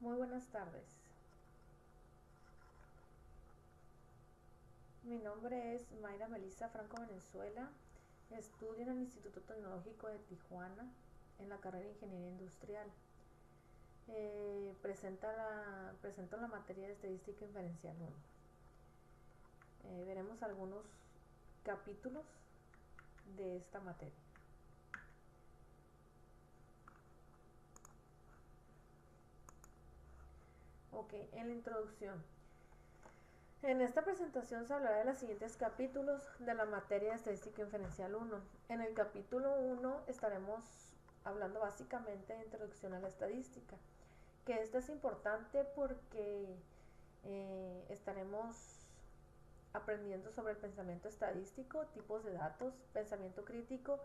Muy buenas tardes. Mi nombre es Mayra Melissa Franco Venezuela. Estudio en el Instituto Tecnológico de Tijuana en la carrera de Ingeniería Industrial. Presento la materia de Estadística Inferencial 1. Veremos algunos capítulos de esta materia. Ok, en la introducción. En esta presentación se hablará de los siguientes capítulos de la materia de Estadística Inferencial 1. En el capítulo 1 estaremos hablando básicamente de introducción a la estadística, que esta es importante porque estaremos aprendiendo sobre el pensamiento estadístico, tipos de datos, pensamiento crítico,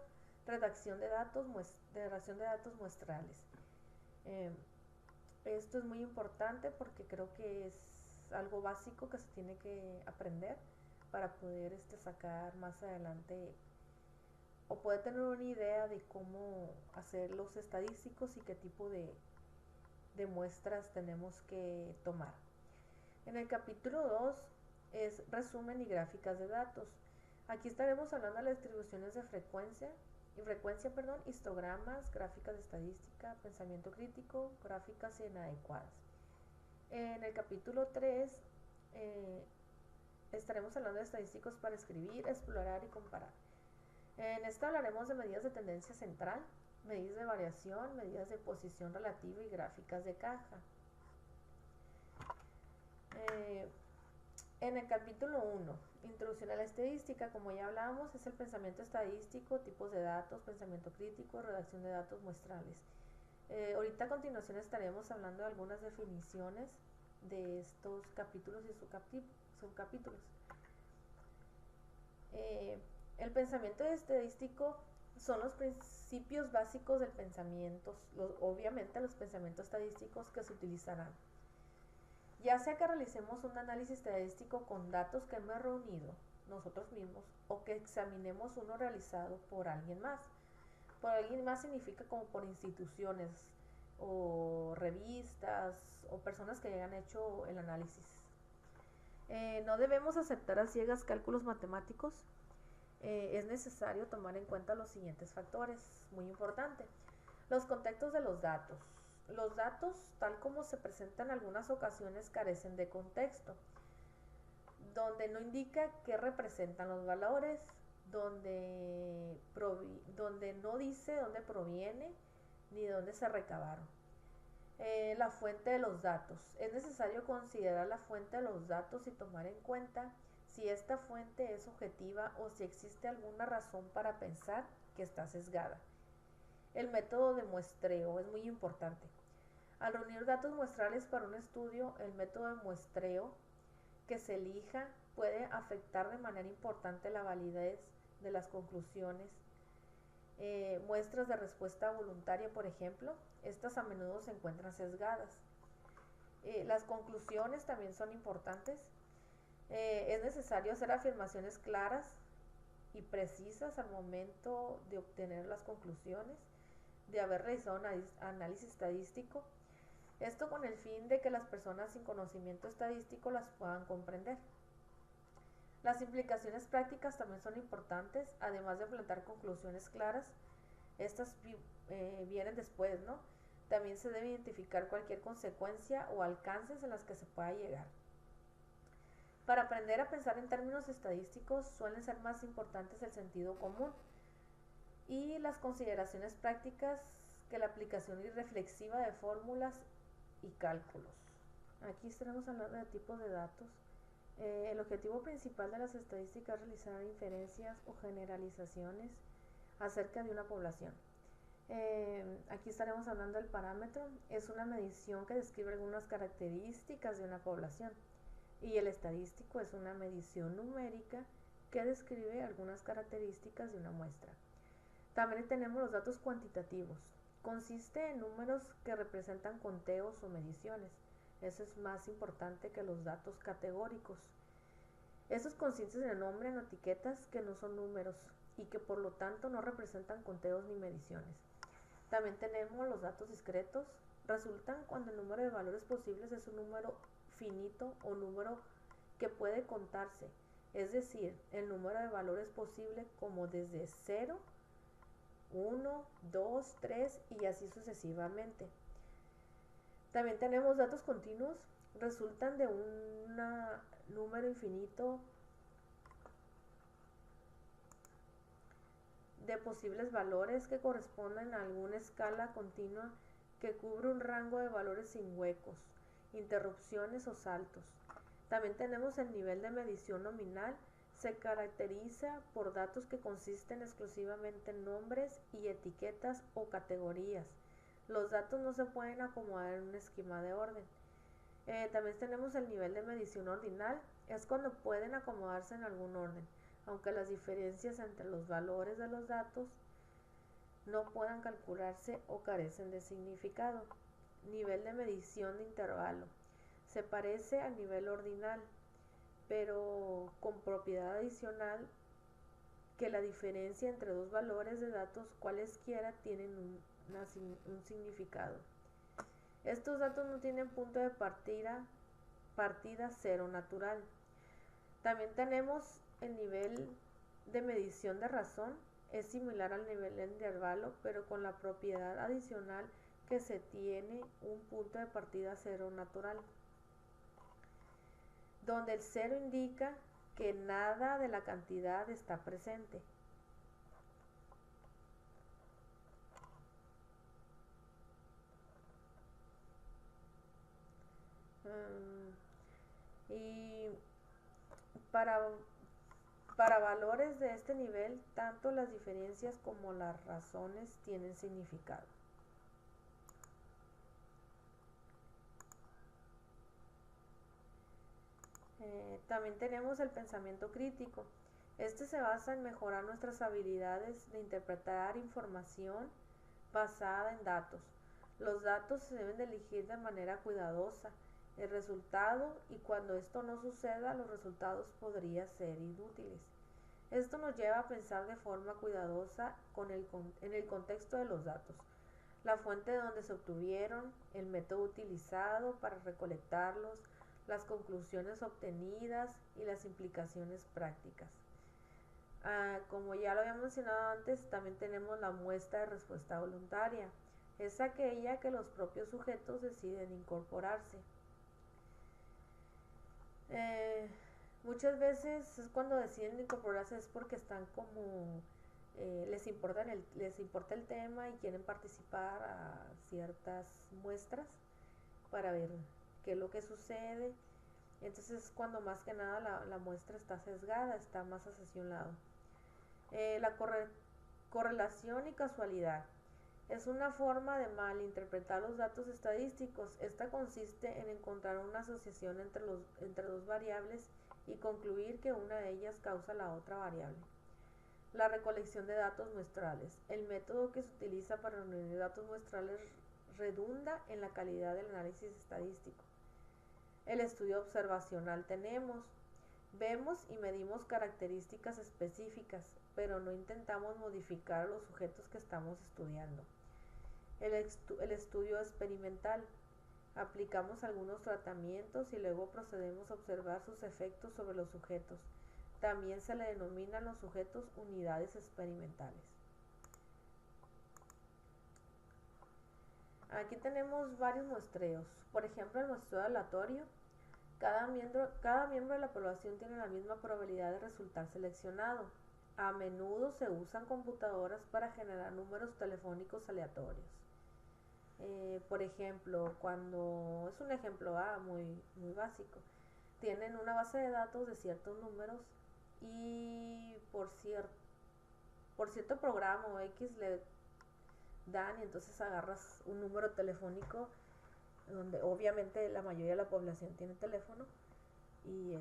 redacción de datos muestrales. Esto es muy importante porque creo que es algo básico que se tiene que aprender para poder sacar más adelante o poder tener una idea de cómo hacer los estadísticos y qué tipo de muestras tenemos que tomar. En el capítulo 2 es resumen y gráficas de datos. Aquí estaremos hablando de las distribuciones de frecuencia, histogramas, gráficas de estadística, pensamiento crítico, gráficas inadecuadas. En el capítulo 3 estaremos hablando de estadísticos para escribir, explorar y comparar. En esta hablaremos de medidas de tendencia central, medidas de variación, medidas de posición relativa y gráficas de caja. En el capítulo 1, introducción a la estadística, como ya hablábamos, es el pensamiento estadístico, tipos de datos, pensamiento crítico, redacción de datos muestrales. Ahorita a continuación estaremos hablando de algunas definiciones de estos capítulos y subcapítulos. El pensamiento estadístico son los principios básicos del pensamiento, obviamente los pensamientos estadísticos que se utilizarán. Ya sea que realicemos un análisis estadístico con datos que hemos reunido nosotros mismos o que examinemos uno realizado por alguien más. Por alguien más significa como por instituciones o revistas o personas que hayan hecho el análisis. No debemos aceptar a ciegas cálculos matemáticos. Es necesario tomar en cuenta los siguientes factores, muy importante. Los contextos de los datos. Los datos, tal como se presentan en algunas ocasiones, carecen de contexto, donde no indica qué representan los valores, donde no dice dónde proviene ni de dónde se recabaron. La fuente de los datos. Es necesario considerar la fuente de los datos y tomar en cuenta si esta fuente es objetiva o si existe alguna razón para pensar que está sesgada. El método de muestreo es muy importante. Al reunir datos muestrales para un estudio, el método de muestreo que se elija puede afectar de manera importante la validez de las conclusiones. Muestras de respuesta voluntaria, por ejemplo, estas a menudo se encuentran sesgadas. Las conclusiones también son importantes. Es necesario hacer afirmaciones claras y precisas al momento de obtener las conclusiones, de haber realizado un análisis estadístico. Esto con el fin de que las personas sin conocimiento estadístico las puedan comprender. Las implicaciones prácticas también son importantes, además de plantear conclusiones claras. Estas vienen después, ¿no? También se debe identificar cualquier consecuencia o alcances en las que se pueda llegar. Para aprender a pensar en términos estadísticos suelen ser más importantes el sentido común y las consideraciones prácticas que la aplicación irreflexiva de fórmulas y cálculos. Aquí estaremos hablando de tipos de datos. El objetivo principal de las estadísticas es realizar inferencias o generalizaciones acerca de una población. Aquí estaremos hablando del parámetro. Es una medición que describe algunas características de una población. Y el estadístico es una medición numérica que describe algunas características de una muestra. También tenemos los datos cuantitativos. Consiste en números que representan conteos o mediciones. Eso es más importante que los datos categóricos. Estos consisten en nombre en etiquetas que no son números y que por lo tanto no representan conteos ni mediciones. También tenemos los datos discretos. Resultan cuando el número de valores posibles es un número finito o número que puede contarse, es decir, el número de valores posible como desde 0, 1, 2, 3 y así sucesivamente. También tenemos datos continuos, resultan de un número infinito de posibles valores que corresponden a alguna escala continua que cubre un rango de valores sin huecos, interrupciones o saltos. También tenemos el nivel de medición nominal, se caracteriza por datos que consisten exclusivamente en nombres y etiquetas o categorías. Los datos no se pueden acomodar en un esquema de orden. También tenemos el nivel de medición ordinal, es cuando pueden acomodarse en algún orden, aunque las diferencias entre los valores de los datos no puedan calcularse o carecen de significado. Nivel de medición de intervalo. Se parece al nivel ordinal, pero con propiedad adicional que la diferencia entre dos valores de datos cualesquiera tienen un significado. Estos datos no tienen punto de partida cero natural. También tenemos el nivel de medición de razón, es similar al nivel de intervalo, pero con la propiedad adicional que se tiene un punto de partida cero natural, donde el cero indica que nada de la cantidad está presente. Y para valores de este nivel, tanto las diferencias como las razones tienen significado. También tenemos el pensamiento crítico. Este se basa en mejorar nuestras habilidades de interpretar información basada en datos. Los datos se deben de elegir de manera cuidadosa. El resultado, y cuando esto no suceda, los resultados podrían ser inútiles. Esto nos lleva a pensar de forma cuidadosa en el contexto de los datos, la fuente de donde se obtuvieron, el método utilizado para recolectarlos, las conclusiones obtenidas y las implicaciones prácticas. Como ya lo había mencionado antes, también tenemos la muestra de respuesta voluntaria. Es aquella que los propios sujetos deciden incorporarse. Muchas veces es cuando deciden incorporarse es porque están como les importa el tema y quieren participar a ciertas muestras para ver qué es lo que sucede. Entonces cuando más que nada la muestra está sesgada, está más hacia un lado. La correlación y casualidad es una forma de malinterpretar los datos estadísticos. Esta consiste en encontrar una asociación entre dos variables y concluir que una de ellas causa la otra variable. La recolección de datos muestrales. El método que se utiliza para reunir datos muestrales redunda en la calidad del análisis estadístico. El estudio observacional vemos y medimos características específicas, pero no intentamos modificar a los sujetos que estamos estudiando. El estudio experimental. Aplicamos algunos tratamientos y luego procedemos a observar sus efectos sobre los sujetos. También se le denominan los sujetos unidades experimentales. Aquí tenemos varios muestreos. Por ejemplo, el muestreo aleatorio. Cada miembro de la población tiene la misma probabilidad de resultar seleccionado. A menudo se usan computadoras para generar números telefónicos aleatorios. Por ejemplo, cuando es un ejemplo muy básico, tienen una base de datos de ciertos números y por cierto programa o X le dan, y entonces agarras un número telefónico donde obviamente la mayoría de la población tiene teléfono y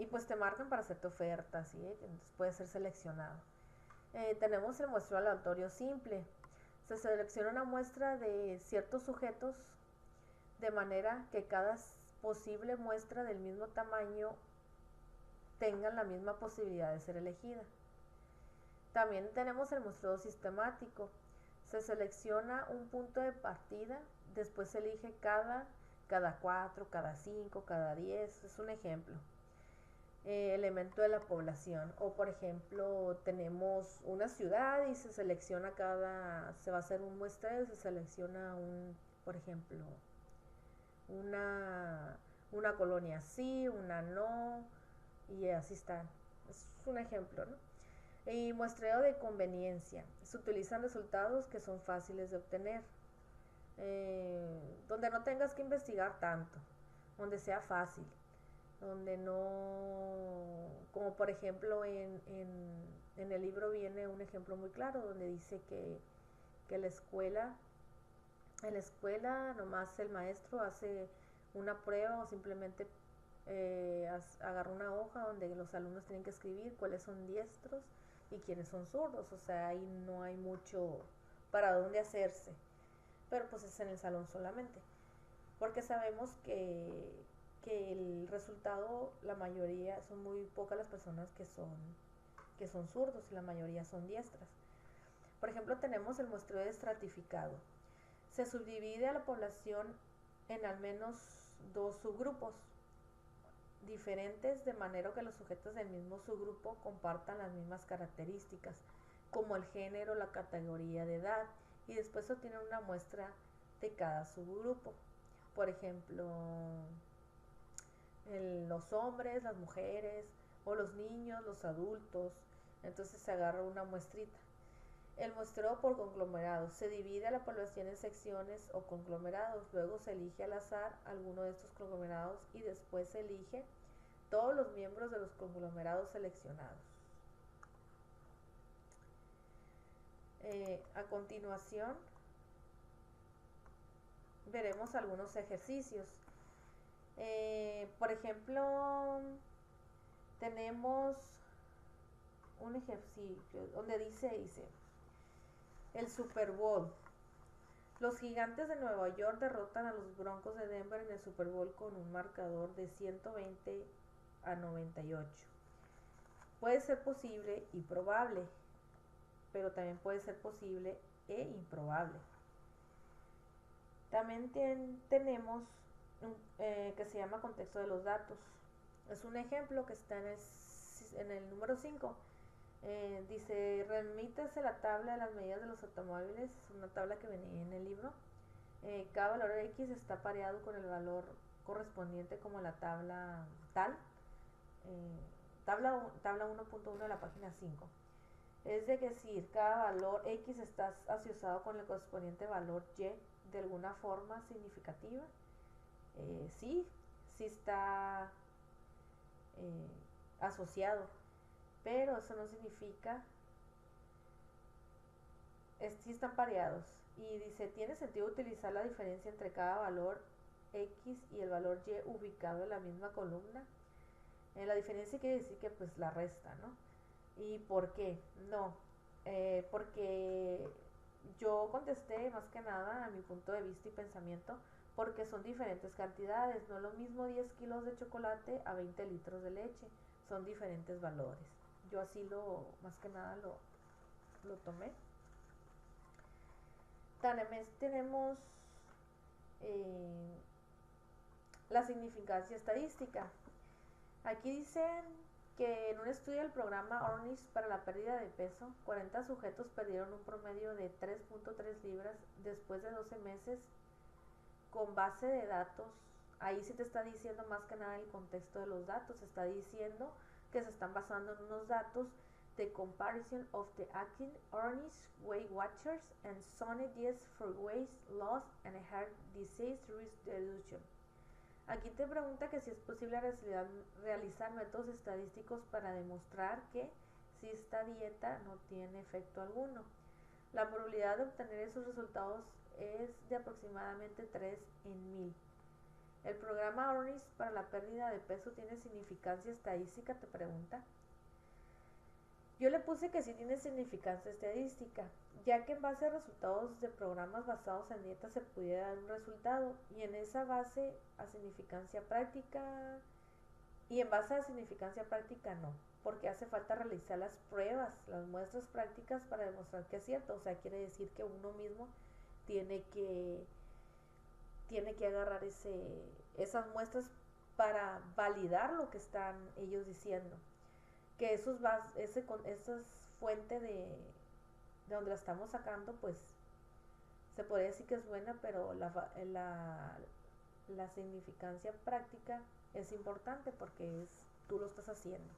pues te marcan para hacerte ofertas, ¿sí? Entonces puedes ser seleccionado. Tenemos el muestreo aleatorio simple. Se selecciona una muestra de ciertos sujetos de manera que cada posible muestra del mismo tamaño tengan la misma posibilidad de ser elegida. También tenemos el muestreo sistemático. Se selecciona un punto de partida, después se elige cada 4, cada 5, cada 10, es un ejemplo. Elemento de la población. O por ejemplo, tenemos una ciudad y se selecciona se va a hacer un muestreo y se selecciona por ejemplo, una colonia sí, una no, y así está. Es un ejemplo, ¿no? Y muestreo de conveniencia. Se utilizan resultados que son fáciles de obtener, donde no tengas que investigar tanto, donde sea fácil, donde no, como por ejemplo en el libro viene un ejemplo muy claro donde dice que en la escuela nomás el maestro hace una prueba o simplemente agarra una hoja donde los alumnos tienen que escribir cuáles son diestros y quiénes son zurdos, o sea, ahí no hay mucho para dónde hacerse, pero pues es en el salón solamente, porque sabemos que el resultado, la mayoría, son muy pocas las personas que son zurdos y la mayoría son diestras. Por ejemplo, tenemos el muestreo estratificado. Se subdivide a la población en al menos dos subgrupos diferentes, de manera que los sujetos del mismo subgrupo compartan las mismas características, como el género, la categoría de edad, y después se obtiene una muestra de cada subgrupo. Por ejemplo, los hombres, las mujeres, o los niños, los adultos. Entonces se agarra una muestrita. El muestreo por conglomerados. Se divide a la población en secciones o conglomerados. Luego se elige al azar alguno de estos conglomerados y después se elige todos los miembros de los conglomerados seleccionados. A continuación veremos algunos ejercicios. Por ejemplo, tenemos un ejercicio donde dice el Super Bowl. Los Gigantes de Nueva York derrotan a los Broncos de Denver en el Super Bowl con un marcador de 120-98. Puede ser posible y probable, pero también puede ser posible e improbable. También tenemos que se llama contexto de los datos. Es un ejemplo que está en el número 5. Dice, remítase la tabla de las medidas de los automóviles, es una tabla que venía en el libro. Cada valor X está pareado con el valor correspondiente como la tabla tal. Tabla 1.1 de la página 5. Es decir, cada valor X está asociado con el correspondiente valor Y de alguna forma significativa. Sí está asociado, pero eso no significa, sí están pareados. Y dice, tiene sentido utilizar la diferencia entre cada valor X y el valor Y ubicado en la misma columna. La diferencia quiere decir que pues la resta, ¿no? ¿Y por qué? No, porque yo contesté más que nada a mi punto de vista y pensamiento, porque son diferentes cantidades, no es lo mismo 10 kilos de chocolate a 20 litros de leche, son diferentes valores. Yo así más que nada lo tomé. También tenemos la significancia estadística. Aquí dicen que en un estudio del programa Ornish para la pérdida de peso, 40 sujetos perdieron un promedio de 3.3 libras después de 12 meses con base de datos. Ahí sí te está diciendo más que nada el contexto de los datos. Está diciendo que se están basando en unos datos de comparison of the Akin Ornish Weight Watchers and Sony 10 for Weight Loss and Heart Disease Risk Reduction. Aquí te pregunta que si es posible realizar métodos estadísticos para demostrar que si esta dieta no tiene efecto alguno. La probabilidad de obtener esos resultados es de aproximadamente 3 en 1000. ¿El programa Ornish para la pérdida de peso tiene significancia estadística? Te pregunta. Yo le puse que sí tiene significancia estadística, ya que en base a resultados de programas basados en dieta se pudiera dar un resultado, y en esa base a significancia práctica, y en base a significancia práctica no. porque hace falta realizar las pruebas, las muestras prácticas para demostrar que es cierto. O sea, quiere decir que uno mismo tiene que, tiene que agarrar esas muestras para validar lo que están ellos diciendo. Que esas fuentes de donde la estamos sacando, pues se podría decir que es buena, pero la significancia práctica es importante porque tú lo estás haciendo.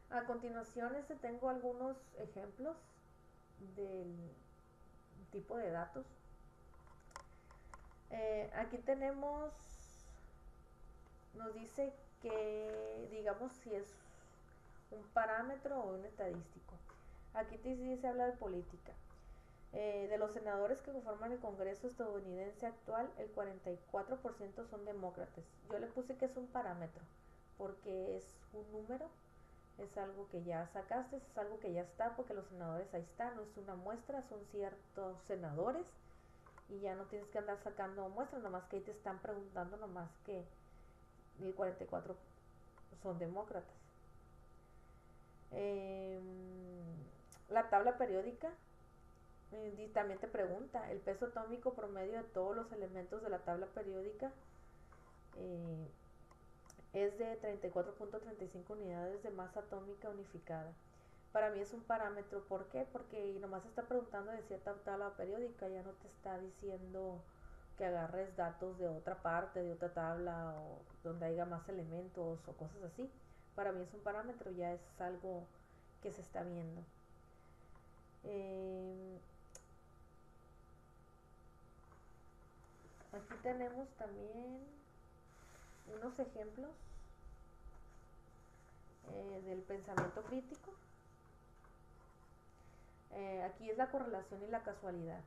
A continuación, tengo algunos ejemplos del tipo de datos. Aquí nos dice que, digamos, si es un parámetro o un estadístico. Aquí sí se habla de política. De los senadores que conforman el Congreso estadounidense actual, el 44% son demócratas. Yo le puse que es un parámetro, porque es un número, es algo que ya sacaste, es algo que ya está, porque los senadores ahí están, no es una muestra, son ciertos senadores, y ya no tienes que andar sacando muestras, nomás que ahí te están preguntando, nomás que el 44 son demócratas. La tabla periódica también te pregunta el peso atómico promedio de todos los elementos de la tabla periódica. Es de 34.35 unidades de masa atómica unificada. Para mí es un parámetro. ¿Por qué? Porque nomás está preguntando de cierta tabla periódica, ya no te está diciendo que agarres datos de otra parte, de otra tabla, o donde haya más elementos o cosas así. Para mí es un parámetro, ya es algo que se está viendo. Aquí tenemos también unos ejemplos del pensamiento crítico. Aquí es la correlación y la casualidad.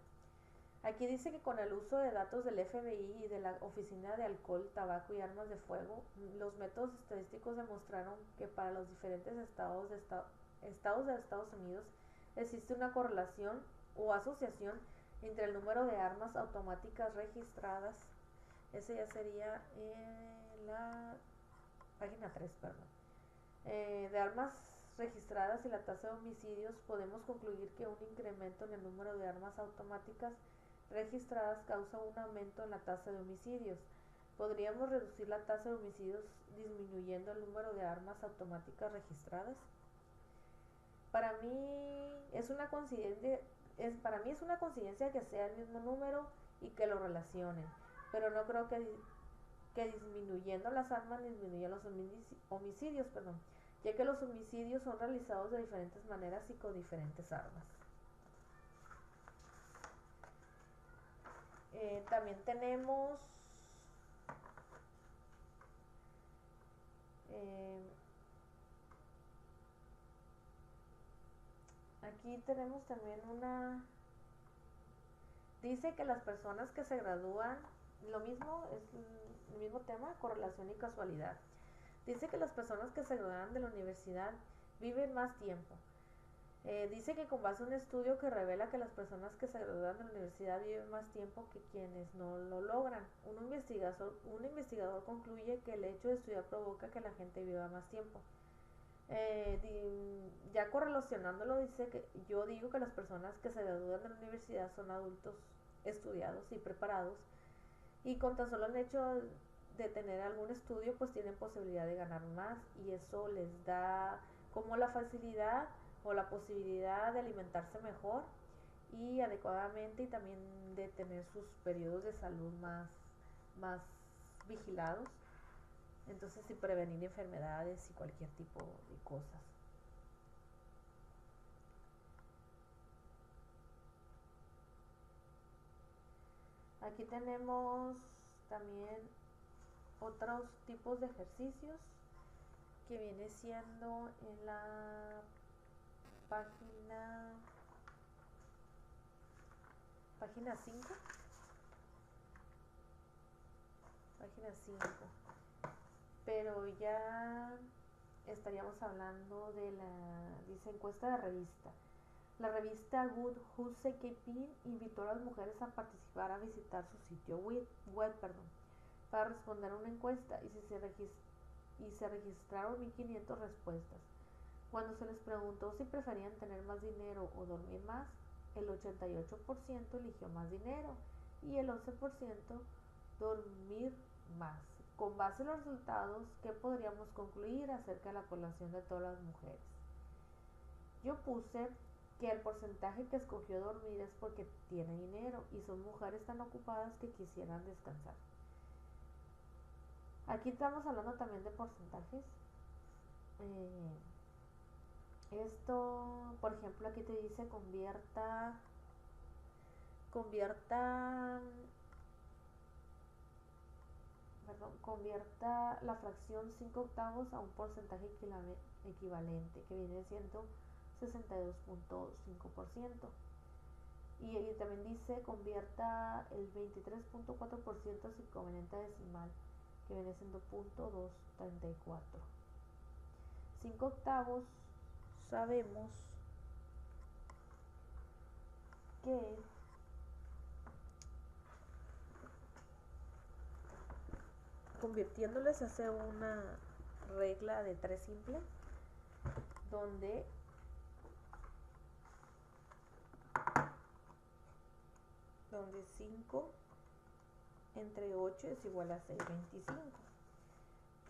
Aquí dice que con el uso de datos del FBI y de la Oficina de Alcohol, Tabaco y Armas de Fuego, los métodos estadísticos demostraron que para los diferentes estados de Estados Unidos existe una correlación o asociación entre el número de armas automáticas registradas. Ese ya sería la página 3, perdón. De armas registradas y la tasa de homicidios, podemos concluir que un incremento en el número de armas automáticas registradas causa un aumento en la tasa de homicidios. ¿Podríamos reducir la tasa de homicidios disminuyendo el número de armas automáticas registradas? Para mí es una coincidencia, que sea el mismo número y que lo relacionen, pero no creo que disminuyendo las armas disminuyan los homicidios, ya que los homicidios son realizados de diferentes maneras y con diferentes armas. También tenemos aquí tenemos también dice que las personas que se gradúan, lo mismo, es el mismo tema, correlación y casualidad. Dice que las personas que se gradúan de la universidad viven más tiempo. Dice que con base a un estudio que revela que las personas que se gradúan de la universidad viven más tiempo que quienes no lo logran. Un investigador concluye que el hecho de estudiar provoca que la gente viva más tiempo. Ya correlacionándolo, dice que yo digo que las personas que se gradúan de la universidad son adultos estudiados y preparados, y con tan solo el hecho de tener algún estudio, pues tienen posibilidad de ganar más, y eso les da como la facilidad o la posibilidad de alimentarse mejor y adecuadamente, y también de tener sus periodos de salud más vigilados. Entonces, sí, prevenir enfermedades y cualquier tipo de cosas. Aquí tenemos también otros tipos de ejercicios que viene siendo en la página 5. Página 5. Pero ya estaríamos hablando de dice encuesta de revista. La revista Good Housekeeping invitó a las mujeres a participar a visitar su sitio web, para responder a una encuesta, y se registraron 1500 respuestas. Cuando se les preguntó si preferían tener más dinero o dormir más, el 88% eligió más dinero y el 11% dormir más. Con base en los resultados, ¿qué podríamos concluir acerca de la población de todas las mujeres? Yo puse que el porcentaje que escogió dormir es porque tiene dinero y son mujeres tan ocupadas que quisieran descansar. Aquí estamos hablando también de porcentajes. Esto, por ejemplo, aquí te dice convierta la fracción 5 octavos a un porcentaje equivalente, que viene siendo 62.5%. Y también dice convierta el 23.4% a su equivalente decimal, que viene siendo 0.234. 5 octavos sabemos que convirtiéndoles hace una regla de 3 simple, donde donde 5 entre 8 es igual a 625.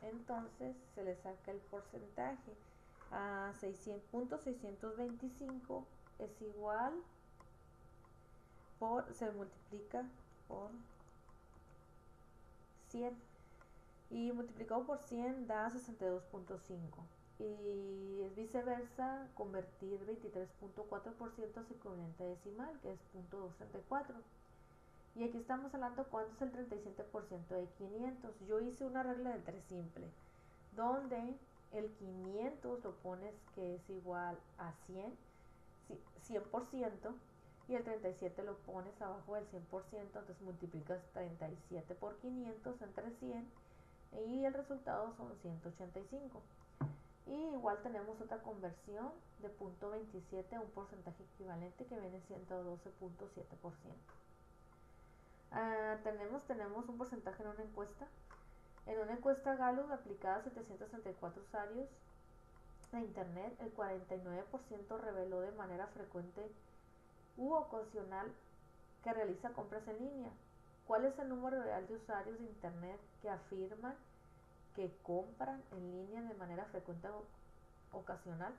Entonces se le saca el porcentaje a 600.625 es igual se multiplica por 100 y multiplicado por 100 da 62.5 y es viceversa convertir 23.4% a su equivalente decimal, que es 0.234. Y aquí estamos hablando cuánto es el 37% de 500. Yo hice una regla de 3 simple, donde el 500 lo pones que es igual a 100%, y el 37 lo pones abajo del 100%, entonces multiplicas 37 por 500 entre 100 y el resultado son 185. Y igual tenemos otra conversión de 0.27 a un porcentaje equivalente, que viene siendo 12.7%. Tenemos un porcentaje en una encuesta. En una encuesta Gallup aplicada a 734 usuarios de internet, el 49% reveló de manera frecuente u ocasional que realiza compras en línea. ¿Cuál es el número real de usuarios de internet que afirman que compran en línea de manera frecuente o ocasional?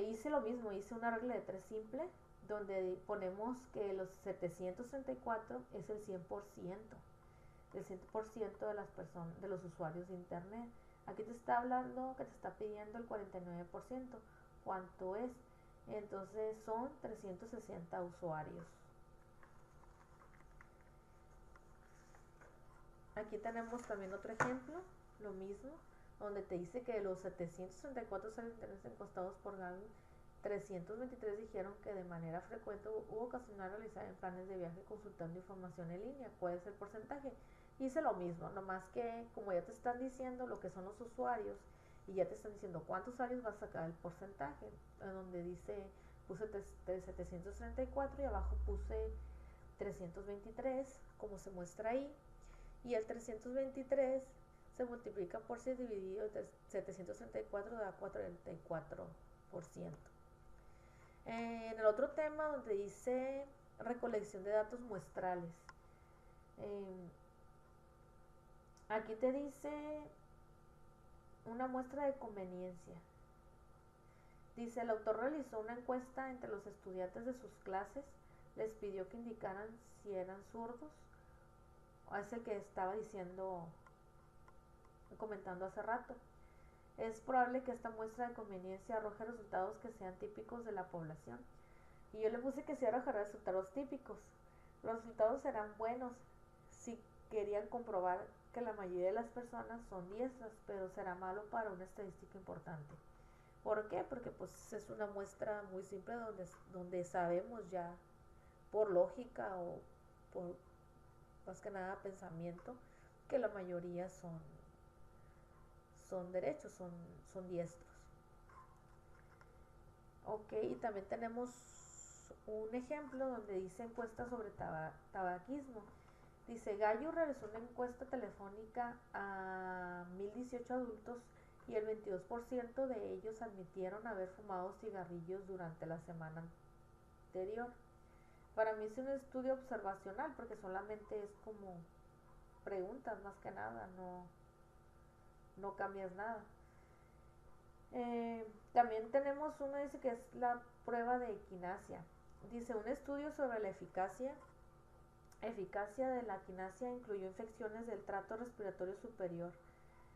Hice lo mismo, hice una regla de 3 simple, donde ponemos que los 734 es el 100% de las personas, de los usuarios de internet. Aquí te está hablando que te está pidiendo el 49%. ¿Cuánto es? Entonces son 360 usuarios. Aquí tenemos también otro ejemplo, lo mismo, donde te dice que de los 734 usuarios de internet encuestados por Gallup, 323 dijeron que de manera frecuente u ocasional realizaban planes de viaje consultando información en línea. ¿Cuál es el porcentaje? Hice lo mismo, nomás que como ya te están diciendo lo que son los usuarios y ya te están diciendo cuántos usuarios vas a sacar el porcentaje, donde dice, puse 734 y abajo puse 323, como se muestra ahí, y el 323 se multiplica por 6 dividido entre 734 da 44%. En el otro tema donde dice recolección de datos muestrales, aquí te dice una muestra de conveniencia. Dice, el autor realizó una encuesta entre los estudiantes de sus clases, les pidió que indicaran si eran zurdos, es el que estaba comentando hace rato. Es probable que esta muestra de conveniencia arroje resultados que sean típicos de la población. Y yo le puse que sí arrojará resultados típicos. Los resultados serán buenos si querían comprobar que la mayoría de las personas son diestras, pero será malo para una estadística importante. ¿Por qué? Porque pues es una muestra muy simple donde sabemos ya por lógica o por más que nada pensamiento que la mayoría son derechos, son diestros. Ok, y también tenemos un ejemplo donde dice encuesta sobre tabaquismo. Dice, Gallup realizó una encuesta telefónica a 1018 adultos y el 22% de ellos admitieron haber fumado cigarrillos durante la semana anterior. Para mí es un estudio observacional porque solamente es como preguntas más que nada, no cambias nada. También tenemos uno, dice que es la prueba de equinacia. Dice, un estudio sobre la eficacia de la equinacia incluyó infecciones del tracto respiratorio superior.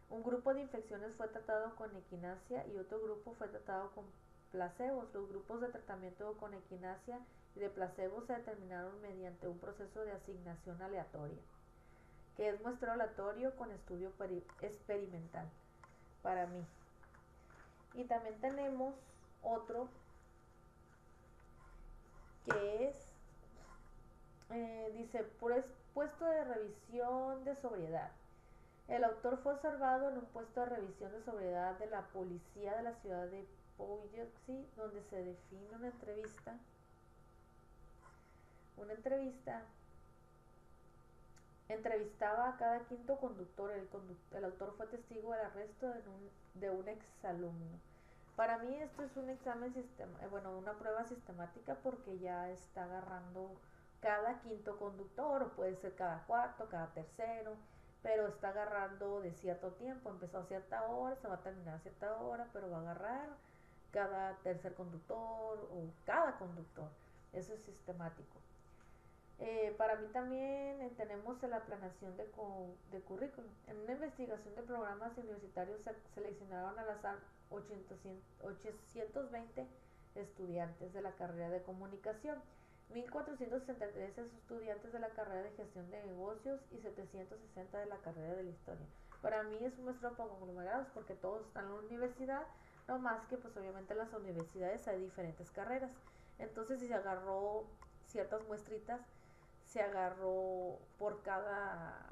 Un grupo de infecciones fue tratado con equinacia y otro grupo fue tratado con placebos. Los grupos de tratamiento con equinacia y de placebo se determinaron mediante un proceso de asignación aleatoria, que es muestreo aleatorio con estudio experimental, para mí. Y también tenemos otro que es, dice, puesto de revisión de sobriedad. El autor fue observado en un puesto de revisión de sobriedad de la policía de la ciudad de Poughkeepsie, donde se define una entrevista. Entrevistaba a cada quinto conductor. El autor fue testigo del arresto de un exalumno. Para mí esto es un examen una prueba sistemática porque ya está agarrando cada quinto conductor, o puede ser cada cuarto, cada tercero, pero está agarrando de cierto tiempo. Empezó a cierta hora, se va a terminar a cierta hora, pero va a agarrar cada tercer conductor o cada conductor. Eso es sistemático. Para mí también tenemos la planeación de currículum. En una investigación de programas universitarios se seleccionaron al azar 820 estudiantes de la carrera de comunicación, 1463 estudiantes de la carrera de gestión de negocios y 760 de la carrera de la historia. Para mí es un muestreo por conglomerados porque todos están en la universidad, no más que pues obviamente en las universidades hay diferentes carreras. Entonces si se agarró ciertas muestritas, se agarró por cada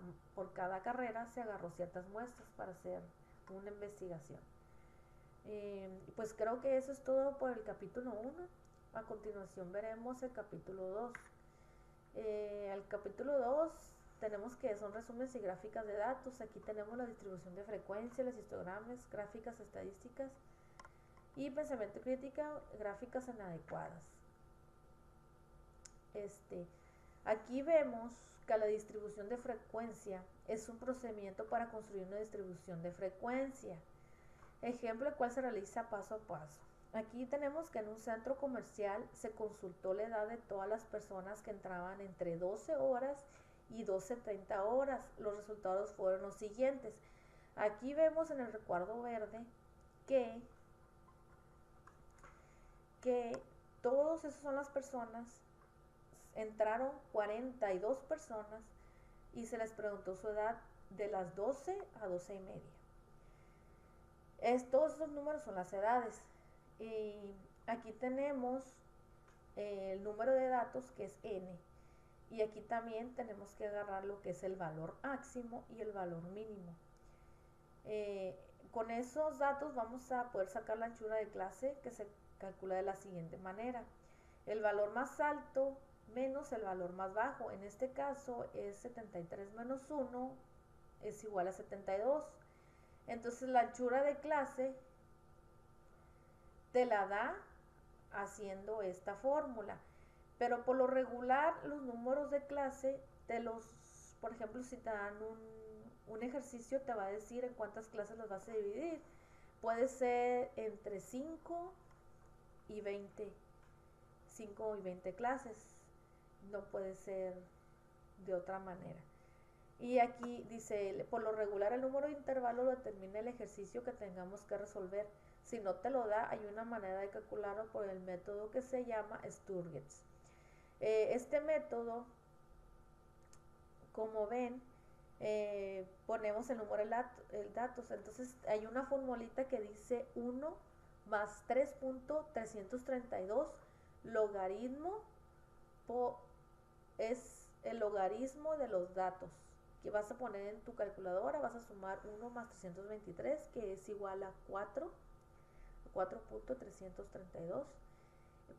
carrera, se agarró ciertas muestras para hacer una investigación. Pues creo que eso es todo por el capítulo 1. A continuación veremos el capítulo 2. El capítulo 2 tenemos que son resúmenes y gráficas de datos. Aquí tenemos la distribución de frecuencia, los histogramas, gráficas estadísticas y pensamiento crítico, gráficas inadecuadas. Aquí vemos que la distribución de frecuencia es un procedimiento para construir una distribución de frecuencia. Ejemplo, el cual se realiza paso a paso. Aquí tenemos que en un centro comercial se consultó la edad de todas las personas que entraban entre 12 horas y 12:30 horas. Los resultados fueron los siguientes. Aquí vemos en el recuadro verde que todos esos son las personas. Entraron 42 personas y se les preguntó su edad de las 12 a 12:30. Todos estos números son las edades. Y aquí tenemos el número de datos, que es n. Y aquí también tenemos que agarrar lo que es el valor máximo y el valor mínimo. Con esos datos vamos a poder sacar la anchura de clase, que se calcula de la siguiente manera. El valor más alto menos el valor más bajo. En este caso es 73 menos 1 es igual a 72. Entonces la anchura de clase te la da haciendo esta fórmula. Pero por lo regular los números de clase por ejemplo, si te dan un ejercicio, te va a decir en cuántas clases las vas a dividir. Puede ser entre 5 y 20 clases. No puede ser de otra manera. Y aquí dice, por lo regular el número de intervalos lo determina el ejercicio que tengamos que resolver. Si no te lo da, hay una manera de calcularlo por el método que se llama Sturges. Este método, como ven, ponemos el número de datos. Entonces hay una formulita que dice 1 más 3.332 logaritmo es el logaritmo de los datos que vas a poner en tu calculadora. Vas a sumar 1 más 323, que es igual a 4.332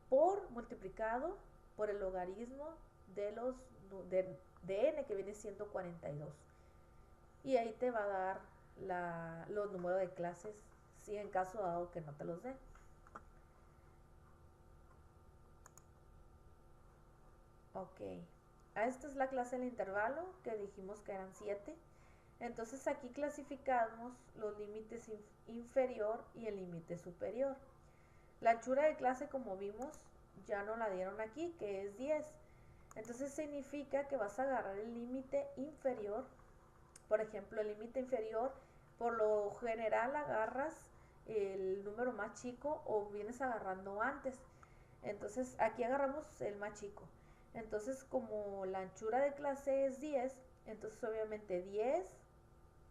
por multiplicado por el logaritmo de n, que viene siendo 42. Y ahí te va a dar los números de clases si en caso dado que no te los den. Ok, esta es la clase del intervalo que dijimos que eran 7. Entonces aquí clasificamos los límites inferior y el límite superior. La anchura de clase, como vimos, ya no la dieron aquí, que es 10. Entonces significa que vas a agarrar el límite inferior. Por ejemplo, el límite inferior, por lo general agarras el número más chico o vienes agarrando antes. Entonces aquí agarramos el más chico. Entonces como la anchura de clase es 10, entonces obviamente 10,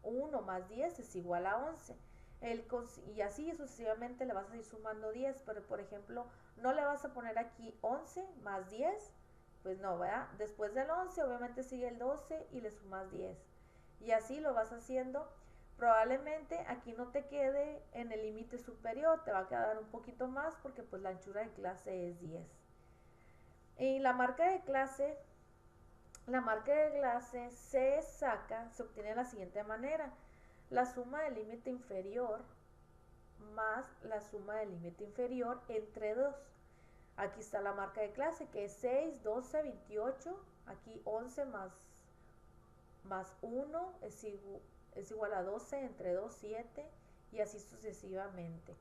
1 más 10 es igual a 11. Y así sucesivamente le vas a ir sumando 10, pero por ejemplo no le vas a poner aquí 11 más 10, pues no, ¿verdad? Después del 11 obviamente sigue el 12 y le sumas 10. Y así lo vas haciendo. Probablemente aquí no te quede en el límite superior, te va a quedar un poquito más porque pues la anchura de clase es 10. Y la marca de clase se obtiene de la siguiente manera. La suma del límite inferior más la suma del límite inferior entre 2. Aquí está la marca de clase, que es 6, 12, 28. Aquí 11 más 1 es igual a 12, entre 2, 7, y así sucesivamente.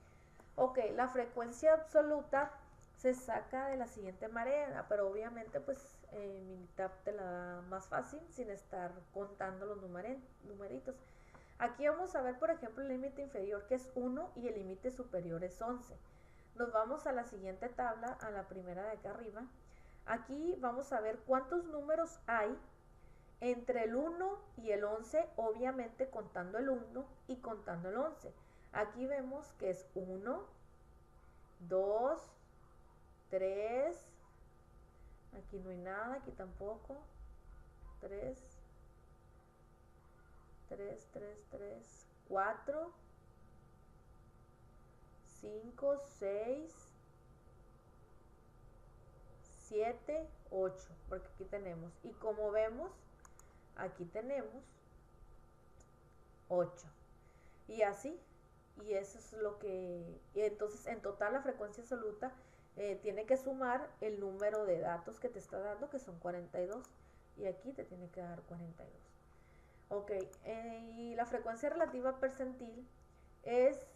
Ok, la frecuencia absoluta se saca de la siguiente manera, pero obviamente pues Minitab te la da más fácil sin estar contando los numeritos. Aquí vamos a ver, por ejemplo, el límite inferior, que es 1, y el límite superior es 11. Nos vamos a la siguiente tabla, a la primera de acá arriba. Aquí vamos a ver cuántos números hay entre el 1 y el 11, obviamente contando el 1 y contando el 11. Aquí vemos que es 1, 2, 3, aquí no hay nada, aquí tampoco, 3, 3, 3, 3, 4, 5, 6, 7, 8, porque aquí tenemos, y como vemos, aquí tenemos 8, y así, y eso es lo que, y entonces en total la frecuencia absoluta tiene que sumar el número de datos que te está dando, que son 42, y aquí te tiene que dar 42. Ok, y la frecuencia relativa percentil es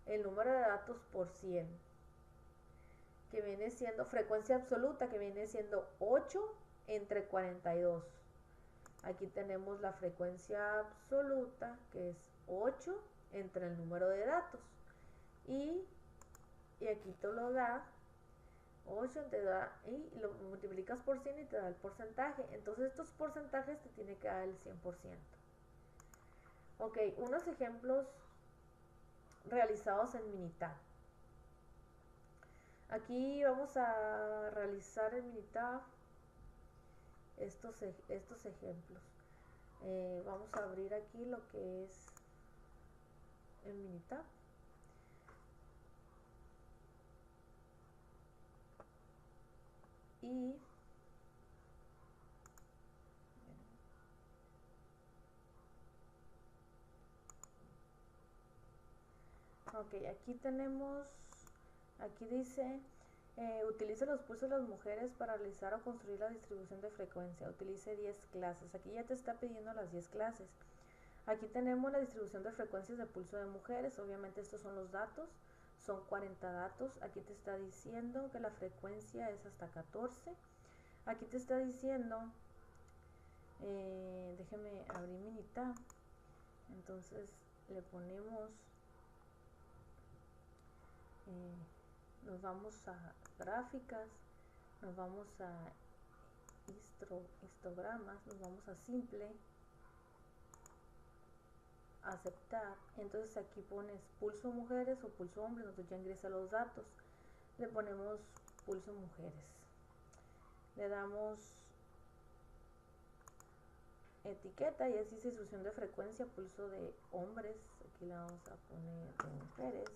el número de datos por 100, que viene siendo frecuencia absoluta, que viene siendo 8 entre 42. Aquí tenemos la frecuencia absoluta, que es 8 entre el número de datos. Y aquí te lo da 8, te da, y lo multiplicas por 100 y te da el porcentaje. Entonces estos porcentajes te tiene que dar el 100%. Ok, unos ejemplos realizados en Minitab. Aquí vamos a realizar en Minitab estos ejemplos. Vamos a abrir aquí lo que es en Minitab. Y ok, aquí tenemos, aquí dice, utilice los pulsos de las mujeres para realizar o construir la distribución de frecuencia. Utilice 10 clases. Aquí ya te está pidiendo las 10 clases. Aquí tenemos la distribución de frecuencias de pulso de mujeres. Obviamente estos son los datos. Son 40 datos. Aquí te está diciendo que la frecuencia es hasta 14. Aquí te está diciendo, déjeme abrir Minitab. Entonces le ponemos, nos vamos a gráficas, nos vamos a histogramas, nos vamos a simple, aceptar. Entonces aquí pones pulso mujeres o pulso hombres, entonces ya ingresa los datos. Le ponemos pulso mujeres, le damos etiqueta y así distribución de frecuencia, pulso de hombres, aquí le vamos a poner de mujeres,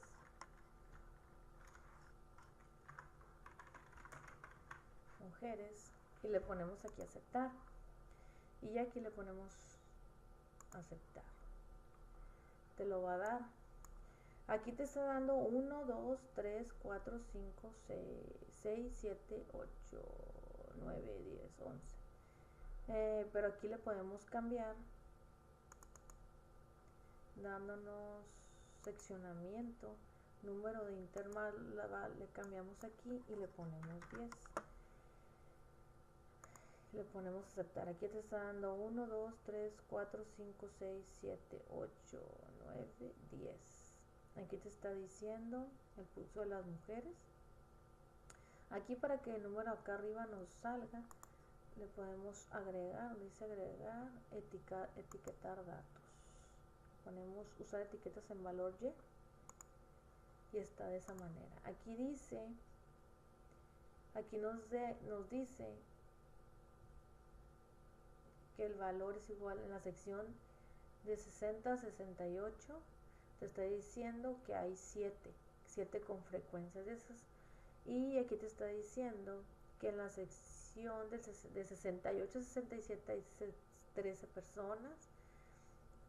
y le ponemos aquí aceptar, y aquí le ponemos aceptar, te lo va a dar. Aquí te está dando 1, 2, 3, 4, 5, 6, 7, 8, 9, 10, 11. Pero aquí le podemos cambiar dándonos seccionamiento, número de intervalo, le cambiamos aquí y le ponemos 10. Le ponemos aceptar. Aquí te está dando 1, 2, 3, 4, 5, 6, 7, 8, 9, 10. Aquí te está diciendo el pulso de las mujeres. Aquí para que el número acá arriba nos salga, le podemos agregar, dice agregar, etiquetar datos. Ponemos usar etiquetas en valor y está de esa manera. Aquí dice, aquí nos dice que el valor es igual en la sección de 60 a 68. Te está diciendo que hay 7 con frecuencias de esas. Y aquí te está diciendo que en la sección de 68 a 67 hay 13 personas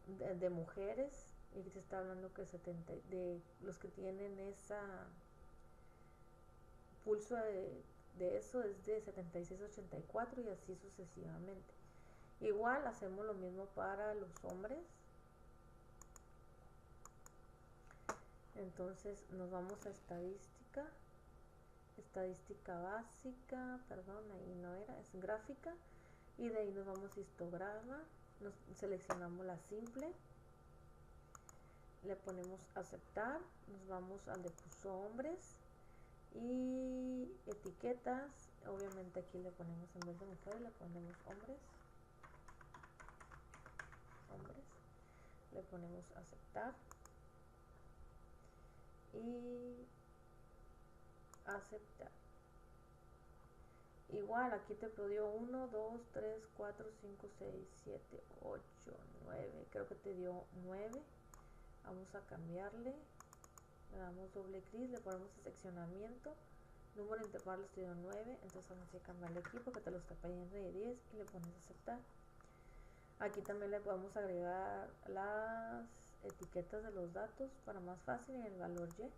de mujeres. Y aquí te está hablando que 70 de los que tienen esa pulso de eso es de 76 a 84 y así sucesivamente. Igual hacemos lo mismo para los hombres. Entonces nos vamos a estadística básica, perdón, ahí no era, es gráfica, y de ahí nos vamos a histograma, nos seleccionamos la simple, le ponemos aceptar, nos vamos al de puso hombres y etiquetas, obviamente aquí le ponemos en vez de mujeres le ponemos hombres, le ponemos aceptar y aceptar. Igual aquí te dio 1, 2, 3, 4, 5, 6, 7, 8, 9. Creo que te dio 9. Vamos a cambiarle. Le damos doble clic, le ponemos el seccionamiento. Número de intervalos te dio 9. Entonces vamos a cambiarle aquí porque te lo está pidiendo de 10 y le pones aceptar. Aquí también le podemos agregar las etiquetas de los datos para más fácil en el valor Y.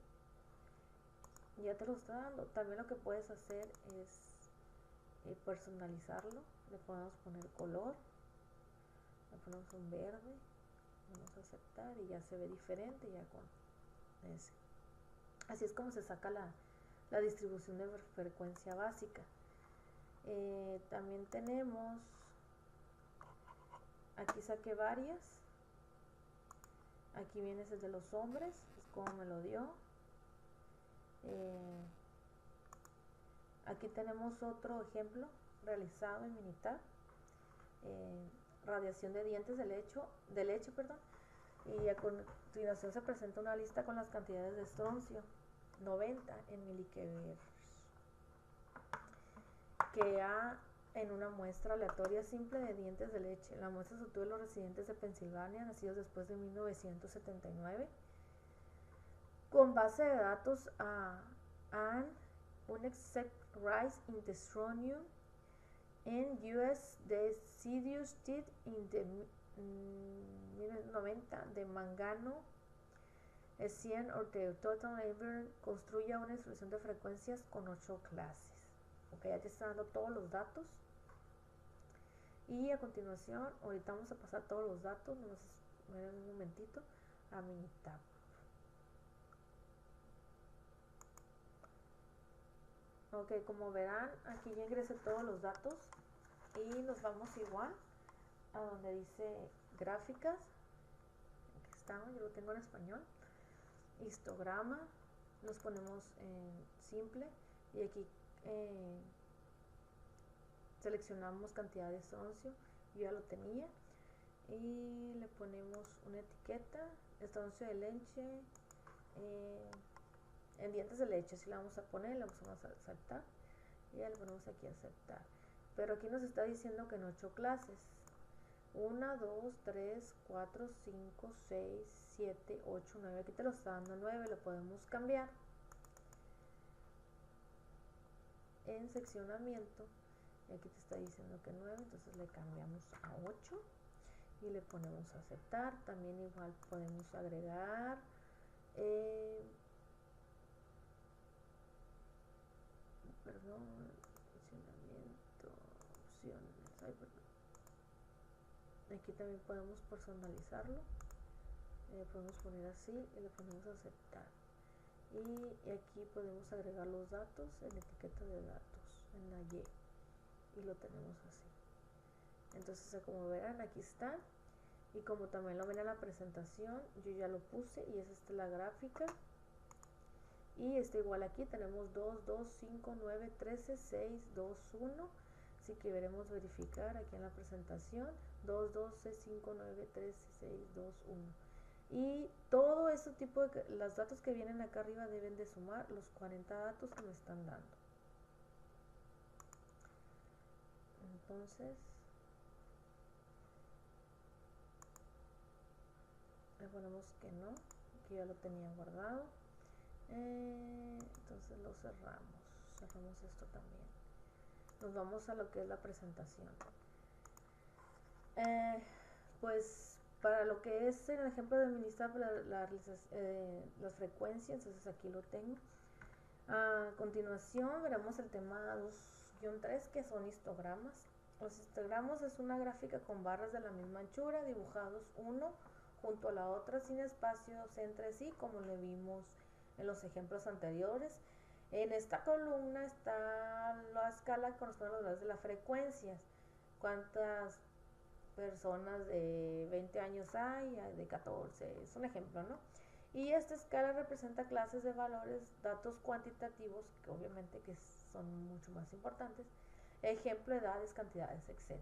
Ya te lo está dando. También lo que puedes hacer es personalizarlo. Le podemos poner color, le ponemos un verde, vamos a aceptar y ya se ve diferente ya con ese. Así es como se saca la distribución de frecuencia básica. También tenemos, aquí saqué varias. Aquí viene ese de los hombres, es como me lo dio. Aquí tenemos otro ejemplo realizado en Minitab, radiación de dientes de leche, y a continuación se presenta una lista con las cantidades de estroncio 90 en miliqueverts que ha en una muestra aleatoria simple de dientes de leche. La muestra se obtuvo de los residentes de Pensilvania nacidos después de 1979 con base de datos an unexpected rise in the strontium in US deciduous teeth in the 1990 de mangano 100 or the total ever construya una distribución de frecuencias con 8 clases. Ok, ya te está dando todos los datos. Y a continuación, ahorita vamos a pasar todos los datos, vamos a ver un momentito a Minitab. Ok, como verán, aquí ya ingresé todos los datos y nos vamos igual a donde dice gráficas. Aquí está, yo lo tengo en español. Histograma, nos ponemos en simple y aquí seleccionamos cantidad de estroncio, yo ya lo tenía, y le ponemos una etiqueta, estroncio de leche, en dientes de leche, si la vamos a poner, le vamos a aceptar y ya le ponemos aquí aceptar. Pero aquí nos está diciendo que en 8 clases, 1, 2, 3, 4, 5, 6, 7, 8, 9, aquí te lo está dando 9, lo podemos cambiar en seccionamiento y aquí te está diciendo que 9, entonces le cambiamos a 8 y le ponemos a aceptar. También igual podemos agregar Eh, perdón, funcionamiento, opciones, ay, perdón. Aquí también podemos personalizarlo. Podemos poner así y le ponemos aceptar. Y aquí podemos agregar los datos en etiqueta de datos, en la Y. Y lo tenemos así. Entonces, como verán, aquí está. Y como también lo ven en la presentación, yo ya lo puse y es esta la gráfica. Y está igual aquí, tenemos 2, 2, 5, 9, 13, 6, 2, 1. Así que veremos verificar aquí en la presentación. 2, 12, 5, 9, 13, 6, 2, 1. Y todo ese tipo de los datos que vienen acá arriba deben de sumar los 40 datos que me están dando. Entonces, le ponemos que no, que ya lo tenía guardado. Entonces lo cerramos esto también. Nos vamos a lo que es la presentación. Pues para lo que es el ejemplo de administrar las frecuencias, entonces aquí lo tengo. A continuación veremos el tema 2-3, que son histogramas. Los histogramas es una gráfica con barras de la misma anchura dibujados uno junto a la otra sin espacios entre sí, como lo vimos en los ejemplos anteriores. En esta columna está la escala correspondiente a los valores de las frecuencias. Cuántas personas de 20 años hay, de 14, es un ejemplo, ¿no? Y esta escala representa clases de valores, datos cuantitativos, que obviamente que son mucho más importantes, ejemplo, edades, cantidades, etc.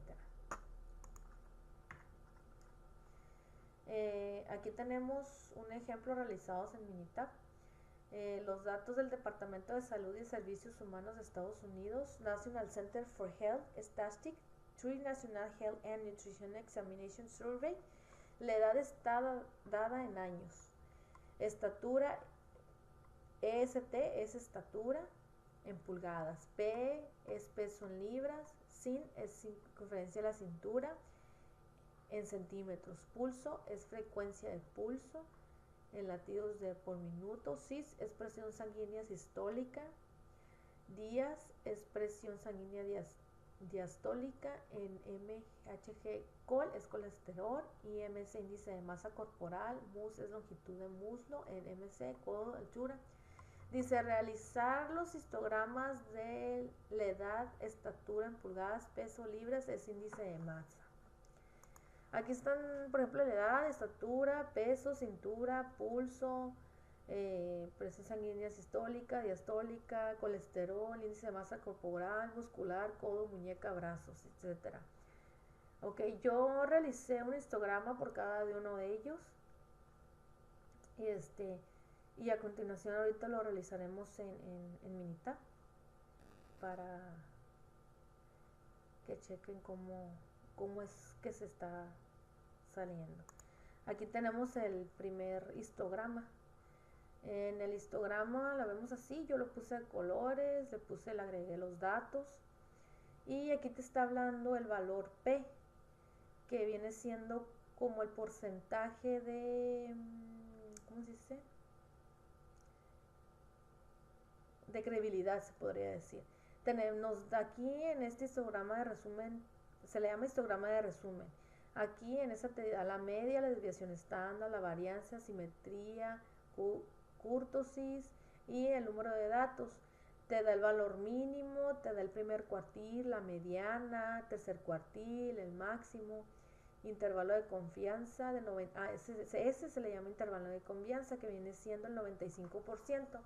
Aquí tenemos un ejemplo realizado en Minitab. Los datos del Departamento de Salud y Servicios Humanos de Estados Unidos, National Center for Health Statistics, National Health and Nutrition Examination Survey. La edad está dada en años. Estatura, EST es estatura en pulgadas. P es peso en libras. SIN es circunferencia de la cintura en centímetros. Pulso es frecuencia de pulso en latidos por minuto. SIS es presión sanguínea sistólica. Días es presión sanguínea diastólica. En MHG col es colesterol. IM es índice de masa corporal. MUS es longitud de muslo. En MC codo, altura. Dice realizar los histogramas de la edad, estatura en pulgadas, peso, libras, es índice de masa. Aquí están, por ejemplo, la edad, estatura, peso, cintura, pulso, presión sanguínea sistólica, diastólica, colesterol, índice de masa corporal, muscular, codo, muñeca, brazos, etc. Ok, yo realicé un histograma por cada uno de ellos. Y a continuación ahorita lo realizaremos en Minitab para que chequen cómo es que se está saliendo. Aquí tenemos el primer histograma. En el histograma la vemos así, yo lo puse a colores, le agregué los datos y aquí te está hablando el valor P, que viene siendo como el porcentaje de, ¿cómo se dice? De credibilidad, se podría decir. Tenemos aquí en este histograma de resumen, se le llama histograma de resumen. Aquí en esa te da la media, la desviación estándar, la varianza, simetría, kurtosis y el número de datos. Te da el valor mínimo, te da el primer cuartil, la mediana, tercer cuartil, el máximo, intervalo de confianza de 90, ese se le llama intervalo de confianza, que viene siendo el 95%.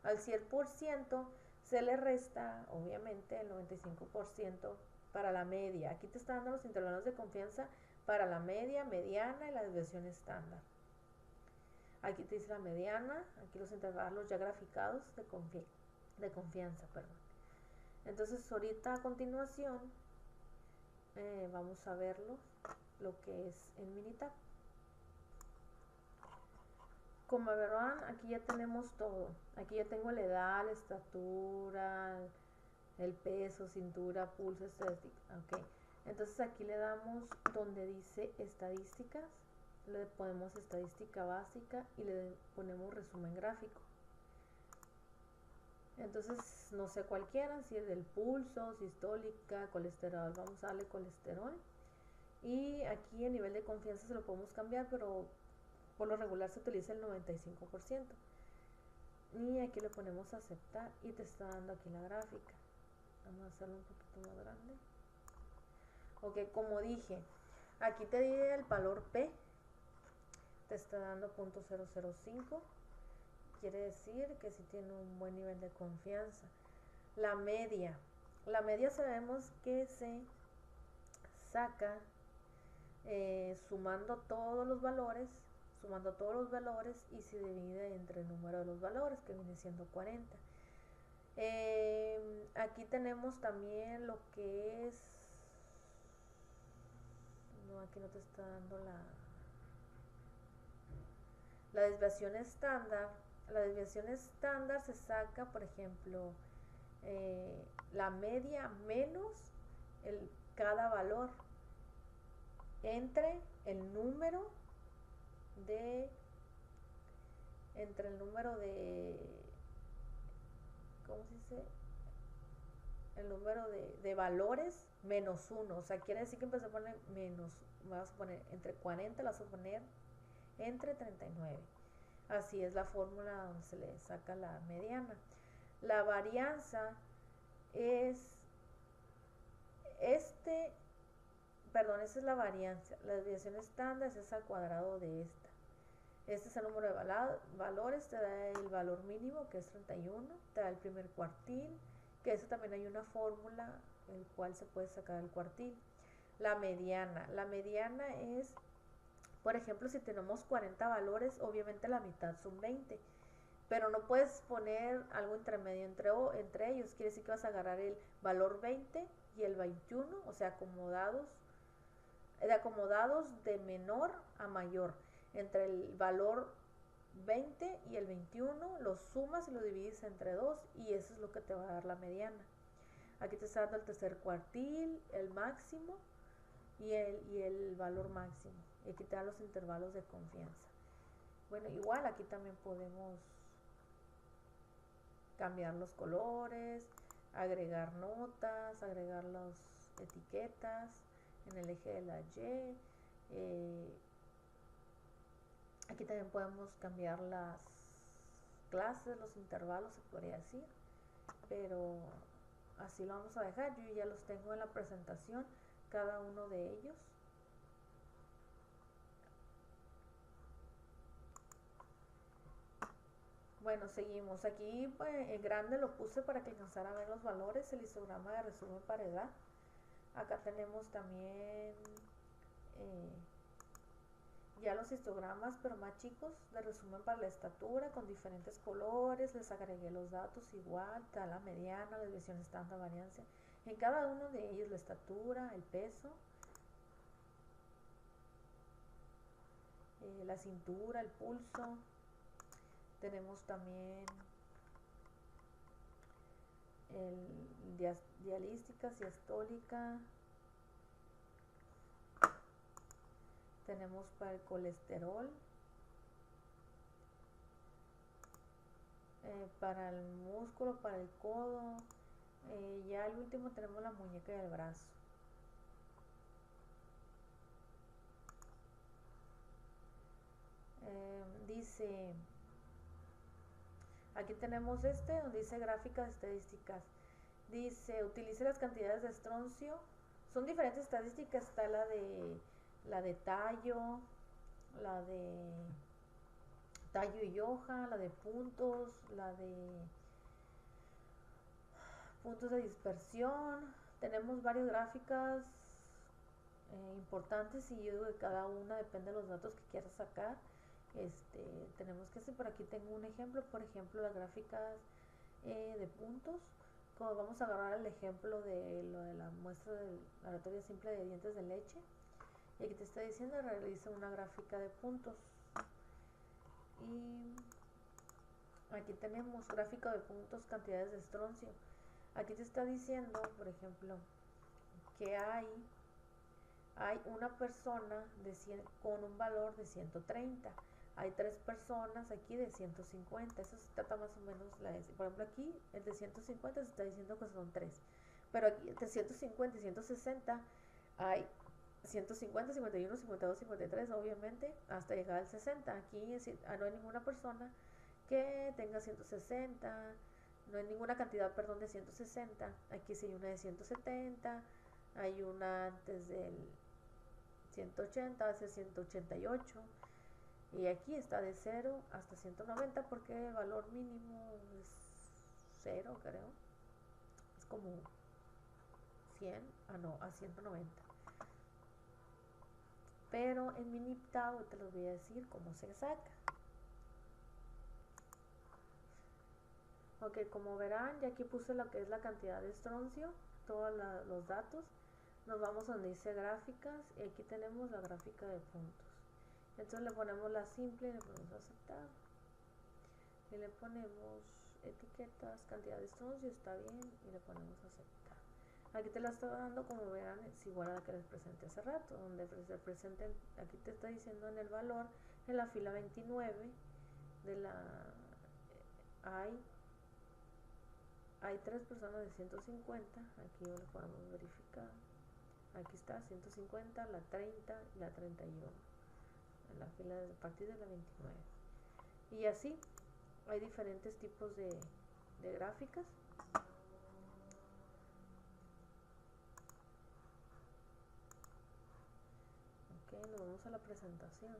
Al 100% se le resta, obviamente, el 95% para la media. Aquí te están dando los intervalos de confianza para la media, mediana y la desviación estándar. Aquí te dice la mediana, aquí los intervalos ya graficados de confianza, perdón. Entonces ahorita a continuación vamos a verlo, lo que es en Minitab. Como verán, aquí ya tenemos todo. Aquí ya tengo la edad, la estatura, el peso, cintura, pulso, estadística. Ok. Entonces aquí le damos donde dice estadísticas. le ponemos estadística básica y le ponemos resumen gráfico. Entonces, no sé cualquiera, si es del pulso, sistólica, colesterol, vamos a darle colesterol. Y aquí el nivel de confianza se lo podemos cambiar, pero por lo regular se utiliza el 95%. Y aquí le ponemos aceptar y te está dando aquí la gráfica. Vamos a hacerlo un poquito más grande. Ok, como dije, aquí te di el valor P, te está dando 0.005. Quiere decir que sí tiene un buen nivel de confianza. La media sabemos que se saca sumando todos los valores y se divide entre el número de los valores, que viene siendo 40. Aquí tenemos también lo que es, no, aquí no te está dando la desviación estándar. La desviación estándar se saca, por ejemplo, la media menos cada valor entre el número de ¿cómo se dice? El número de valores menos 1. O sea, quiere decir que empezó a poner menos, vas a poner entre 40, las vas a poner entre 39. Así es la fórmula donde se le saca la mediana. La varianza es esa es la varianza. La desviación estándar es al cuadrado de esta. Este es el número de valores, te da el valor mínimo, que es 31, te da el primer cuartil, que eso también hay una fórmula en el cual se puede sacar el cuartil. La mediana es, por ejemplo, si tenemos 40 valores, obviamente la mitad son 20, pero no puedes poner algo intermedio entre ellos. Quiere decir que vas a agarrar el valor 20 y el 21, o sea, acomodados de menor a mayor. Entre el valor 20 y el 21 los sumas y lo divides entre 2 y eso es lo que te va a dar la mediana. Aquí te está dando el tercer cuartil, el máximo y el valor máximo. Y aquí te dan los intervalos de confianza. Bueno, igual aquí también podemos cambiar los colores, agregar notas, agregar las etiquetas en el eje de la Y. Aquí también podemos cambiar las clases, los intervalos, se podría decir, pero así lo vamos a dejar. Yo ya los tengo en la presentación, cada uno de ellos. Bueno, seguimos. Aquí pues, en grande lo puse para que alcanzara a ver los valores, el histograma de resumen para edad. Acá tenemos también ya los histogramas, pero más chicos, de resumen para la estatura, con diferentes colores. Les agregué los datos igual, está la mediana, la desviación estándar, varianza. En cada uno de ellos la estatura, el peso, la cintura, el pulso. Tenemos también dialística, siestólica. Tenemos para el colesterol, para el músculo, para el codo. Ya al último tenemos la muñeca y el brazo. Dice, aquí tenemos donde dice gráficas estadísticas. Dice, utilice las cantidades de estroncio. Son diferentes estadísticas, está la de tallo, la de tallo y hoja, la de puntos, la de puntos de dispersión. Tenemos varias gráficas importantes y yo digo que cada una depende de los datos que quieras sacar. Tenemos que hacer, por aquí tengo un ejemplo, por ejemplo las gráficas de puntos. Como vamos a agarrar el ejemplo de lo de la muestra de la aleatoria simple de dientes de leche, y aquí te está diciendo realiza una gráfica de puntos. Y aquí tenemos gráfico de puntos, cantidades de estroncio. Aquí te está diciendo, por ejemplo, que hay hay una persona con un valor de 130. Hay 3 personas aquí de 150. Eso se trata más o menos. Por ejemplo, aquí el de 150 se está diciendo que son 3. Pero aquí entre 150 y 160 hay 150, 51, 52, 53, obviamente, hasta llegar al 60. Aquí no hay ninguna persona que tenga 160. No hay ninguna cantidad, perdón, de 160. Aquí sí hay una de 170. Hay una antes del 180, hace 188. Y aquí está de 0 hasta 190 porque el valor mínimo es 0, creo. Es como 100, no, a 190. Pero en Miniptao te los voy a decir cómo se saca. Ok, como verán, ya aquí puse lo que es la cantidad de estroncio, todos los datos. Nos vamos a donde dice gráficas y aquí tenemos la gráfica de puntos. Entonces le ponemos la simple y le ponemos aceptar. Y le ponemos etiquetas, cantidad de estroncio, está bien, y le ponemos aceptar. Aquí te la estoy dando, como verán, es igual a la que les presenté hace rato, donde se presenta, aquí te está diciendo en el valor, en la fila 29 de la hay 3 personas de 150, aquí lo podemos verificar. Aquí está 150, la 30 y la 31 en la fila a partir de la 29. Y así hay diferentes tipos de gráficas. Ok, nos vamos a la presentación.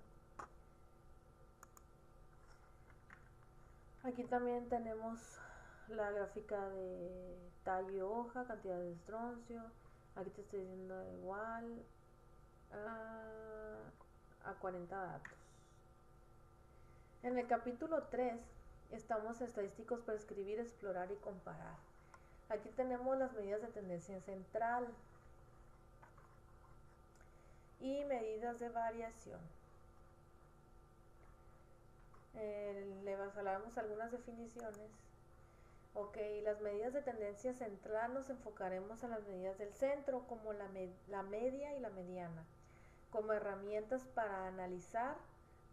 Aquí también tenemos la gráfica de tallo hoja, cantidad de estroncio. Aquí te estoy diciendo igual a 40 datos. En el capítulo 3 estamos estadísticos para escribir, explorar y comparar. Aquí tenemos las medidas de tendencia central y medidas de variación. Le hablaremos algunas definiciones. Ok, las medidas de tendencia central nos enfocaremos en las medidas del centro, como la media y la mediana, como herramientas para analizar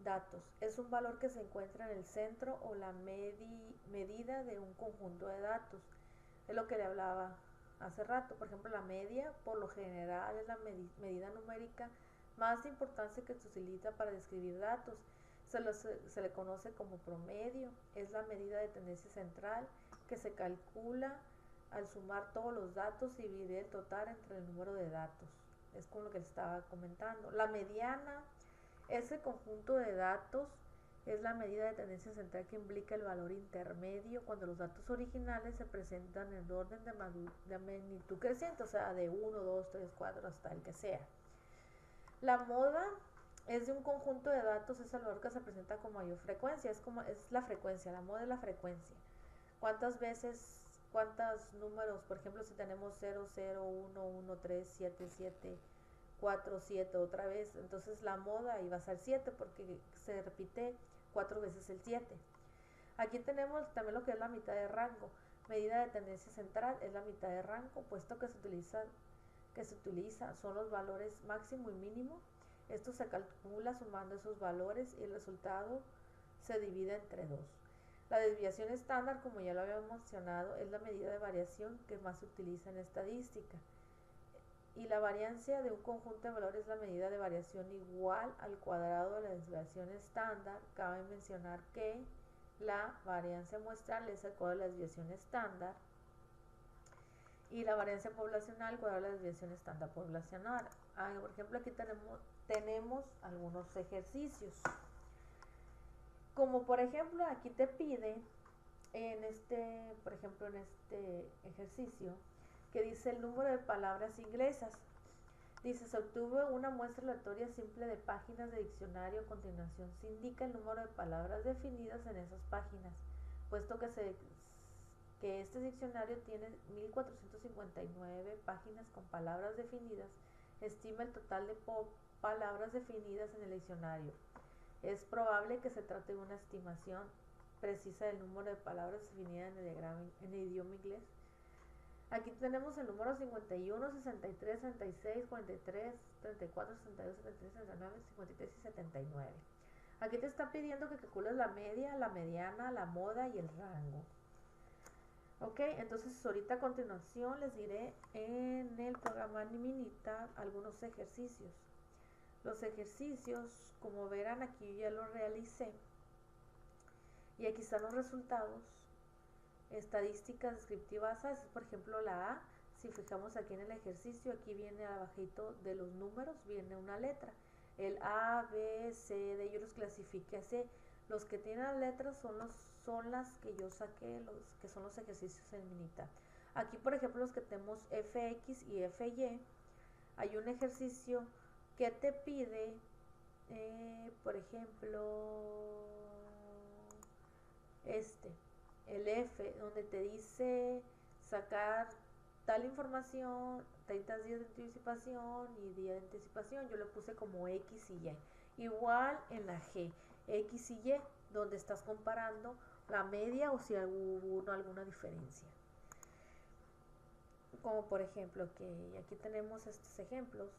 datos. Es un valor que se encuentra en el centro o la medida de un conjunto de datos. Es lo que le hablaba hace rato. Por ejemplo, la media, por lo general, es la medida numérica más de importancia que se utiliza para describir datos. Se le conoce como promedio. Es la medida de tendencia central que se calcula al sumar todos los datos y dividir el total entre el número de datos. Es como lo que les estaba comentando. La mediana es el conjunto de datos, es la medida de tendencia central que implica el valor intermedio cuando los datos originales se presentan en orden de magnitud creciente, o sea, de 1, 2, 3, 4 hasta el que sea. La moda es de un conjunto de datos, es el valor que se presenta con mayor frecuencia, es la frecuencia, la moda es la frecuencia. ¿Cuántos números? Por ejemplo, si tenemos 0, 0, 1, 1, 3, 7, 7, 4, 7 otra vez, entonces la moda iba a ser 7 porque se repite 4 veces el 7. Aquí tenemos también lo que es la mitad de rango. Medida de tendencia central es la mitad de rango, puesto que se utiliza son los valores máximo y mínimo. Esto se calcula sumando esos valores y el resultado se divide entre 2. La desviación estándar, como ya lo habíamos mencionado, es la medida de variación que más se utiliza en estadística. Y la variancia de un conjunto de valores es la medida de variación igual al cuadrado de la desviación estándar. Cabe mencionar que la variancia muestral es el cuadrado de la desviación estándar y la variancia poblacional, cuadrado de la desviación estándar poblacional. Por ejemplo, aquí tenemos algunos ejercicios. Como por ejemplo, aquí te pide por ejemplo, en este ejercicio, que dice el número de palabras inglesas. Dice, se obtuvo una muestra aleatoria simple de páginas de diccionario. A continuación se indica el número de palabras definidas en esas páginas, puesto que este diccionario tiene 1459 páginas con palabras definidas. Estima el total de palabras definidas en el diccionario. Es probable que se trate de una estimación precisa del número de palabras definidas en el idioma inglés. Aquí tenemos el número 51, 63, 66, 43, 34, 62, 73, 69, 53 y 79. Aquí te está pidiendo que calcules la media, la mediana, la moda y el rango. Ok, entonces ahorita a continuación les diré en el programa Minitab algunos ejercicios. Los ejercicios, como verán, aquí ya los realicé. Y aquí están los resultados. Estadísticas descriptivas, por ejemplo la A. Si fijamos aquí en el ejercicio, aquí viene abajito de los números, viene una letra. El A, B, C, D, yo los clasifiqué así. Los que tienen las letras son las que yo saqué, los que son los ejercicios en Minitab. Aquí, por ejemplo, los que tenemos FX y FY, hay un ejercicio que te pide, por ejemplo, el F, donde te dice sacar tal información, 30 días de anticipación y día de anticipación. Yo lo puse como X y Y. Igual en la G, X y Y, donde estás comparando la media o si hubo alguna diferencia. Como por ejemplo, que aquí tenemos estos ejemplos.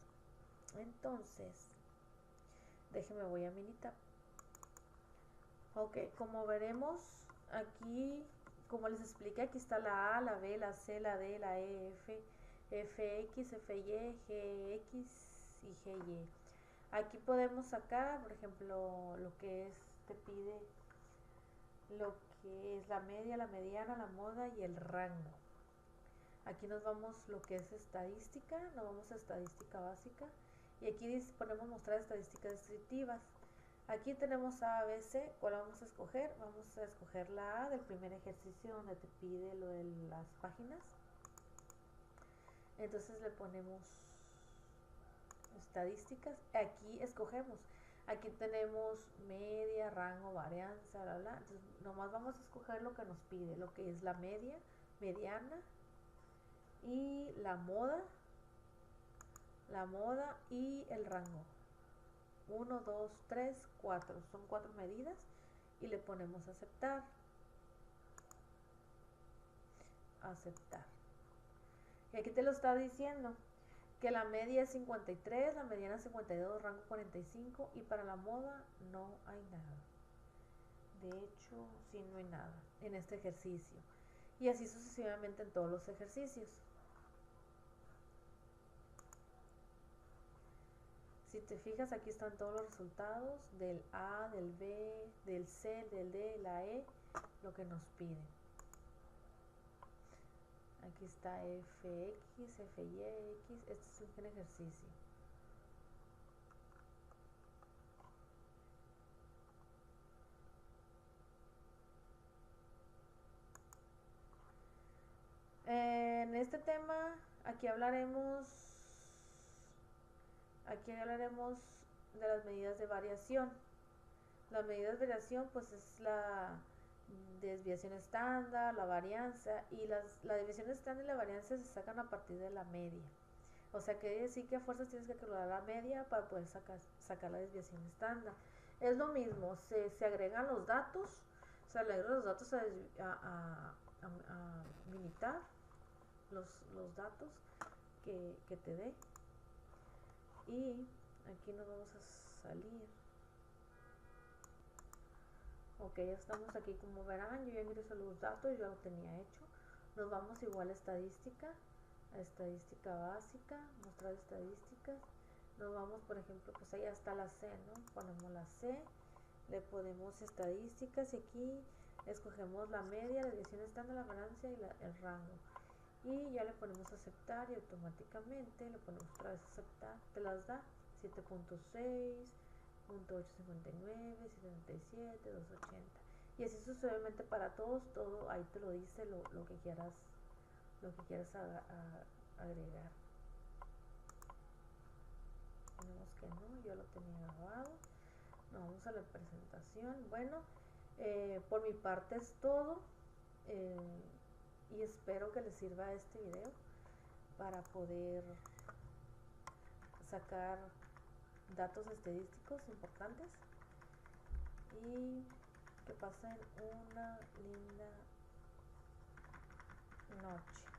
Entonces, déjenme voy a Minitab. Ok, como veremos aquí, como les expliqué, aquí está la A, la B, la C, la D, la E, F, FX, FY, GX y GY. Aquí podemos sacar, por ejemplo, lo que es, te pide lo que es la media, la mediana, la moda y el rango. Aquí nos vamos lo que es estadística, nos vamos a estadística básica y aquí ponemos mostrar estadísticas descriptivas. Aquí tenemos A, B, C. ¿Cuál vamos a escoger? Vamos a escoger la A del primer ejercicio donde te pide lo de las páginas. Entonces le ponemos estadísticas. Aquí escogemos. Aquí tenemos media, rango, varianza, bla, bla. Entonces nomás vamos a escoger lo que nos pide, lo que es la media, mediana y la moda y el rango. 1, 2, 3, 4. Son 4 medidas y le ponemos aceptar. Aceptar. Y aquí te lo está diciendo que la media es 53, la mediana es 52, rango 45 y para la moda no hay nada. De hecho, sí, no hay nada en este ejercicio. Y así sucesivamente en todos los ejercicios. Si te fijas, aquí están todos los resultados del A, del B, del C, del D, la E, lo que nos piden. Aquí está FX, FYX, este es un ejercicio. En este tema, aquí hablaremos de las medidas de variación. Las medidas de variación pues es la desviación estándar, la varianza y la desviación estándar y la varianza se sacan a partir de la media. O sea que sí que a fuerzas tienes que calcular la media para poder sacar la desviación estándar. Es lo mismo, se agregan los datos, se agregan los datos a Minitab, los datos que te dé. Y aquí nos vamos a salir. Ok, ya estamos aquí, como verán, yo ya ingreso los datos, yo lo tenía hecho. Nos vamos igual a estadística básica, mostrar estadísticas. Nos vamos, por ejemplo, pues ahí está la C, ¿no? Ponemos la C, le ponemos estadísticas y aquí escogemos la media, la desviación estándar, la varianza y el rango. Y ya le ponemos aceptar y automáticamente le ponemos otra vez aceptar, te las da 7.6, 859, 77, 280 y así sucesivamente para todos. Todo ahí te lo dice lo que quieras agregar. Tenemos que no, yo lo tenía grabado. Nos vamos a la presentación. Bueno, por mi parte es todo, y espero que les sirva este video para poder sacar datos estadísticos importantes y que pasen una linda noche.